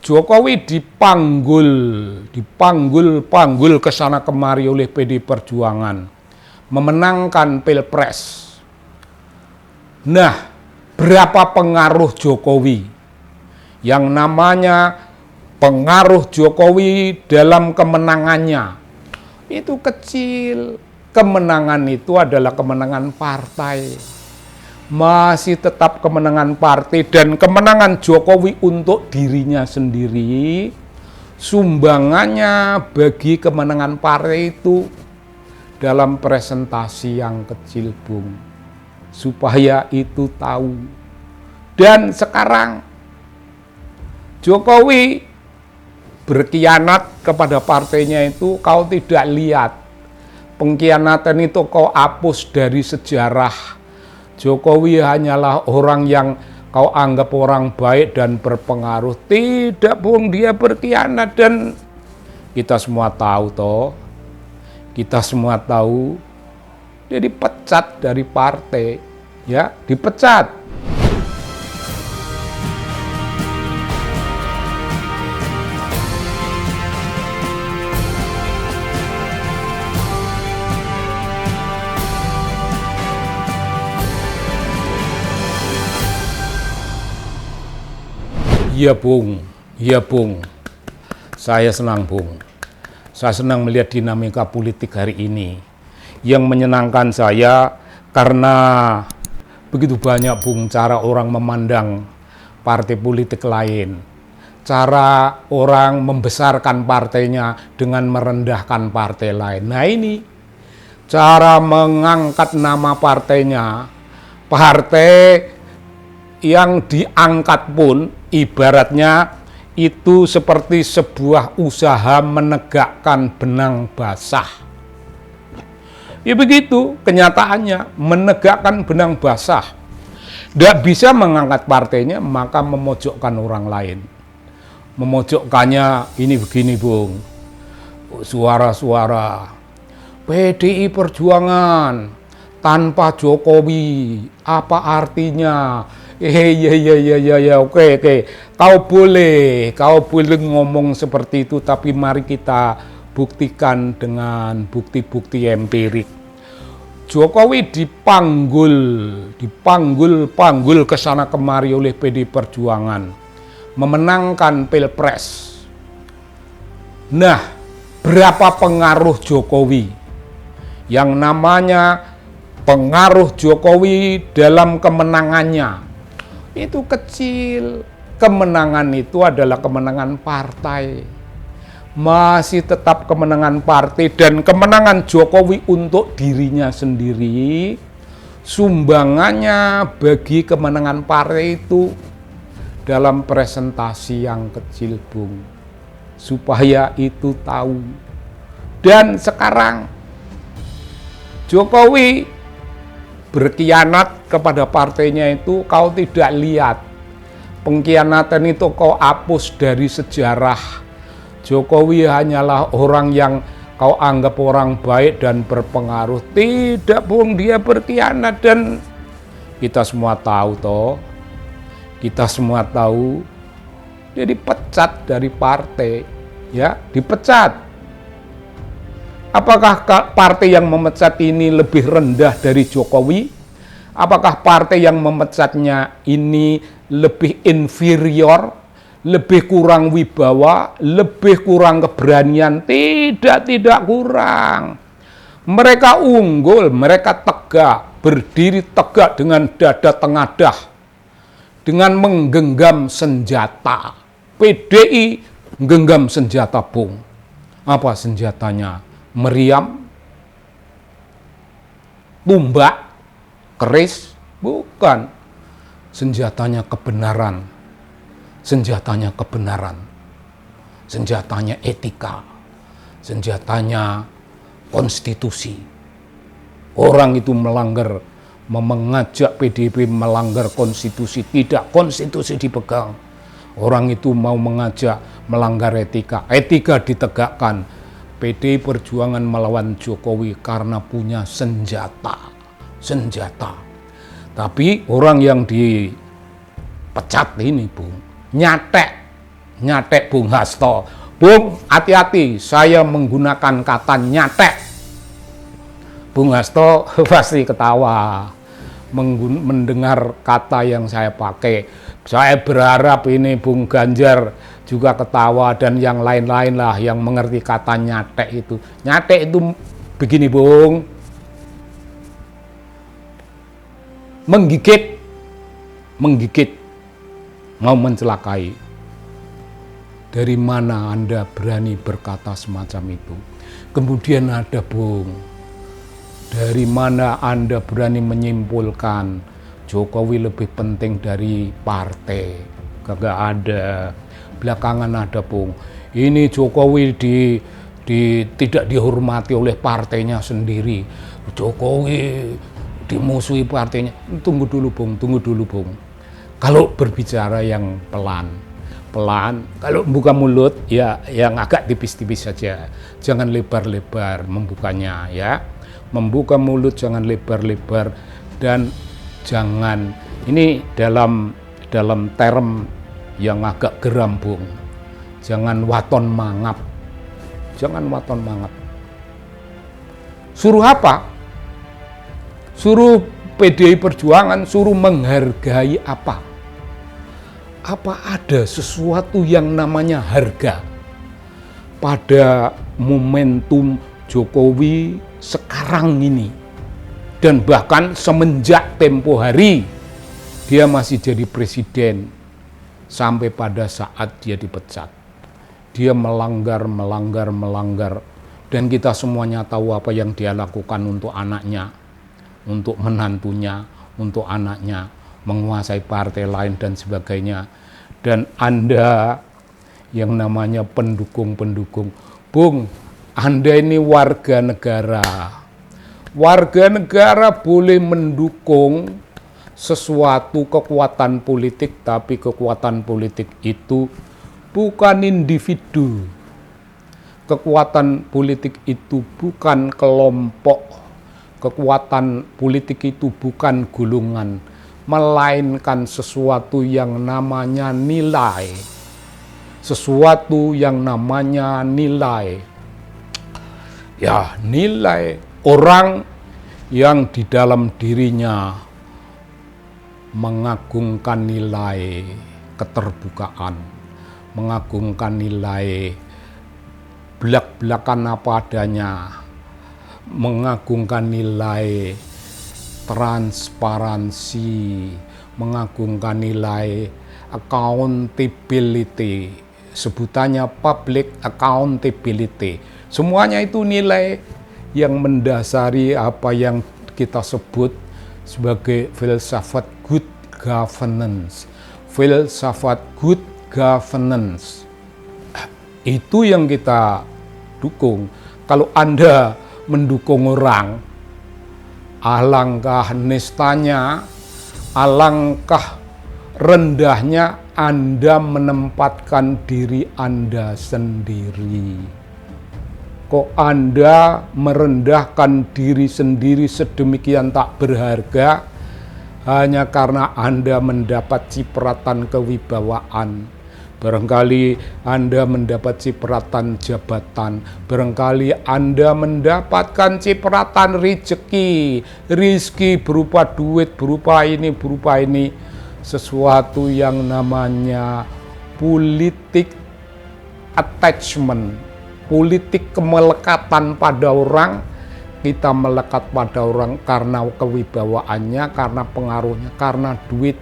Jokowi dipanggul ke sana kemari oleh PD Perjuangan, memenangkan Pilpres. Nah, berapa pengaruh Jokowi? Yang namanya pengaruh Jokowi dalam kemenangannya itu kecil. Kemenangan itu adalah kemenangan partai. Masih tetap kemenangan partai, dan kemenangan Jokowi untuk dirinya sendiri, sumbangannya bagi kemenangan partai itu dalam presentasi yang kecil, Bung, supaya itu tahu. Dan sekarang Jokowi berkhianat kepada partainya itu kau tidak lihat. Pengkhianatan itu kau hapus dari sejarah. Jokowi hanyalah orang yang kau anggap orang baik dan berpengaruh. Tidak, Bung, dia berkhianat, dan kita semua tahu toh. Kita semua tahu dia dipecat dari partai, ya, dipecat. Iya, Bung. Iya, Bung. Saya senang, Bung. Saya senang melihat dinamika politik hari ini. Yang menyenangkan saya karena begitu banyak, Bung, cara orang memandang partai politik lain. Cara orang membesarkan partainya dengan merendahkan partai lain. Nah, ini cara mengangkat nama partainya. Partai yang diangkat pun ibaratnya itu seperti sebuah usaha menegakkan benang basah. Ya begitu kenyataannya, menegakkan benang basah. Tidak bisa mengangkat partainya, maka memojokkan orang lain. Memojokkannya ini begini, Bung. Suara-suara PDI Perjuangan tanpa Jokowi, apa artinya? Oke. Kau boleh ngomong seperti itu, tapi mari kita buktikan dengan bukti-bukti empirik. Jokowi dipanggul ke sana kemari oleh PD Perjuangan, memenangkan Pilpres. Nah, berapa pengaruh Jokowi? Yang namanya pengaruh Jokowi dalam kemenangannya itu kecil. Kemenangan itu adalah kemenangan partai. Masih tetap kemenangan partai, dan kemenangan Jokowi untuk dirinya sendiri, sumbangannya bagi kemenangan partai itu dalam presentasi yang kecil, Bung, supaya itu tahu. Dan sekarang Jokowi berkhianat kepada partainya itu kau tidak lihat. Pengkhianatan itu kau hapus dari sejarah. Jokowi hanyalah orang yang kau anggap orang baik dan berpengaruh. Tidak, Bung, dia berkhianat, dan kita semua tahu toh. Kita semua tahu dia dipecat dari partai, ya, dipecat. Apakah partai yang memecat ini lebih rendah dari Jokowi? Apakah partai yang memecatnya ini lebih inferior, lebih kurang wibawa, lebih kurang keberanian? Tidak kurang. Mereka unggul, mereka tegak, berdiri tegak dengan dada tengadah, dengan menggenggam senjata. PDI menggenggam senjata, Bung. Apa senjatanya? Meriam, tumbak, keris? Bukan. Senjatanya kebenaran. Senjatanya kebenaran. Senjatanya etika. Senjatanya konstitusi. Orang itu mengajak PDIP melanggar konstitusi. Tidak, konstitusi dipegang. Orang itu mau mengajak melanggar etika. Etika ditegakkan. PDI Perjuangan melawan Jokowi karena punya senjata. Tapi orang yang dipecat ini, Bung, nyatek nyatek Bung Hasto. Bung, hati-hati, saya menggunakan kata nyatek. Bung Hasto pasti ketawa mendengar kata yang saya pakai. Saya berharap ini Bung Ganjar juga ketawa dan yang lain-lain lah yang mengerti kata nyatek itu. Nyatek itu begini, Bung. Menggigit, mau mencelakai. Dari mana Anda berani berkata semacam itu? Kemudian ada, Bung, dari mana Anda berani menyimpulkan Jokowi lebih penting dari partai? Kagak ada. Belakangan ada, Bung. Ini Jokowi tidak dihormati oleh partainya sendiri. Jokowi dimusuhi partainya. Tunggu dulu, Bung. Kalau berbicara yang pelan, kalau buka mulut ya yang agak tipis-tipis saja, jangan lebar-lebar membukanya ya. Membuka mulut jangan lebar-lebar dan jangan, ini dalam term yang agak geram, Bung. Jangan waton mangap. Suruh apa? Suruh PDI Perjuangan, suruh menghargai apa? Apa ada sesuatu yang namanya harga pada momentum Jokowi sekarang ini? Dan bahkan semenjak tempo hari dia masih jadi presiden sampai pada saat dia dipecat. Dia melanggar, dan kita semuanya tahu apa yang dia lakukan untuk anaknya, untuk menantunya, untuk anaknya, menguasai partai lain dan sebagainya. Dan Anda yang namanya pendukung, Bung, Anda ini warga negara. Warga negara boleh mendukung sesuatu kekuatan politik, tapi kekuatan politik itu bukan individu. Kekuatan politik itu bukan kelompok. Kekuatan politik itu bukan golongan, melainkan sesuatu yang namanya nilai. Sesuatu yang namanya nilai. Ya, nilai orang yang di dalam dirinya mengagungkan nilai keterbukaan, mengagungkan nilai belak-belakan apa adanya, mengagungkan nilai transparansi, mengagungkan nilai accountability, sebutannya public accountability. Semuanya itu nilai yang mendasari apa yang kita sebut sebagai filsafat good governance. Filsafat good governance. Itu yang kita dukung. Kalau Anda mendukung orang, alangkah nistanya, alangkah rendahnya Anda menempatkan diri Anda sendiri. Kok Anda merendahkan diri sendiri sedemikian tak berharga hanya karena Anda mendapat cipratan kewibawaan? Barangkali Anda mendapat cipratan jabatan, barangkali Anda mendapatkan cipratan rezeki berupa duit, berupa ini, sesuatu yang namanya politik attachment, politik kemelekatan pada orang. Kita melekat pada orang karena kewibawaannya, karena pengaruhnya, karena duit.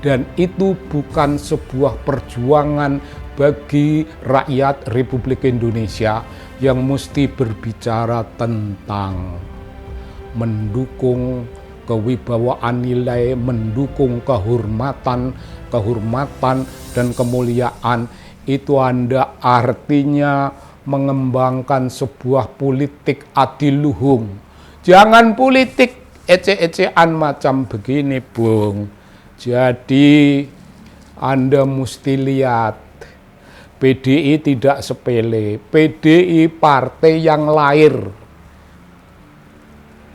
Dan itu bukan sebuah perjuangan bagi rakyat Republik Indonesia yang mesti berbicara tentang mendukung kewibawaan nilai, mendukung kehormatan dan kemuliaan. Itu Anda artinya mengembangkan sebuah politik adiluhung. Jangan politik ece-ecean macam begini, Bung. Jadi Anda mesti lihat, PDI tidak sepele. PDI partai yang lahir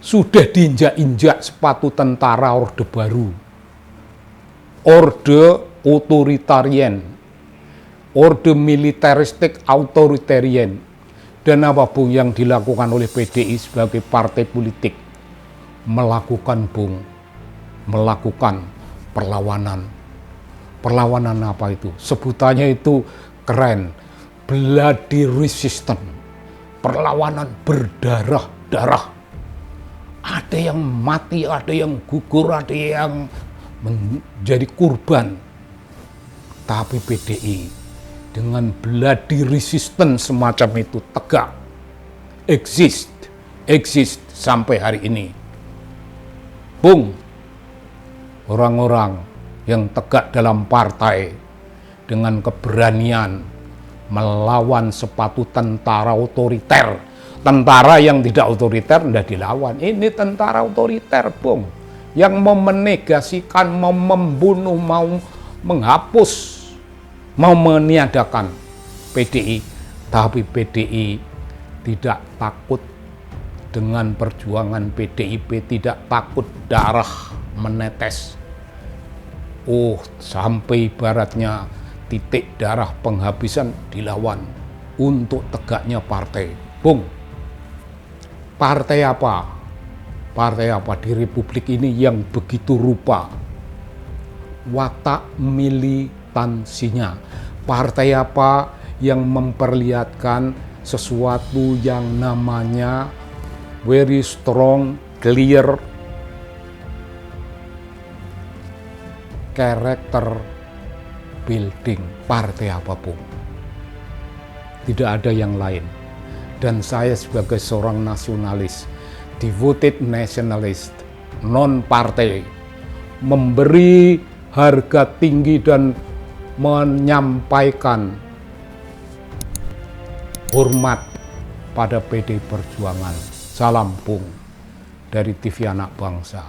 sudah diinjak-injak sepatu tentara Orde Baru, Orde Otoritarian. orde militeristik authoritarian. Dan apa Bung yang dilakukan oleh PDI sebagai partai politik? Melakukan perlawanan. Perlawanan apa itu? Sebutannya itu keren, bloody resistance. Perlawanan berdarah-darah. Ada yang mati, ada yang gugur, ada yang menjadi korban. Tapi PDI dengan bloody resistance semacam itu tegak, exist sampai hari ini. Bung, orang-orang yang tegak dalam partai dengan keberanian melawan sepatu tentara otoriter. Tentara yang tidak otoriter tidak dilawan. Ini tentara otoriter, Bung, yang mau menegasikan, mau membunuh, mau menghapus, mau meniadakan PDI. Tapi PDI tidak takut dengan perjuangan PDIP, tidak takut darah menetes. Sampai ibaratnya titik darah penghabisan dilawan untuk tegaknya partai. Bung, partai apa? Partai apa di Republik ini yang begitu rupa watak militansinya? Partai apa yang memperlihatkan sesuatu yang namanya very strong, clear character building? Partai apapun, tidak ada yang lain. Dan saya sebagai seorang nasionalis, devoted nationalist, non partai, memberi harga tinggi dan menyampaikan hormat pada PD Perjuangan. Salam Bung dari TV Anak Bangsa.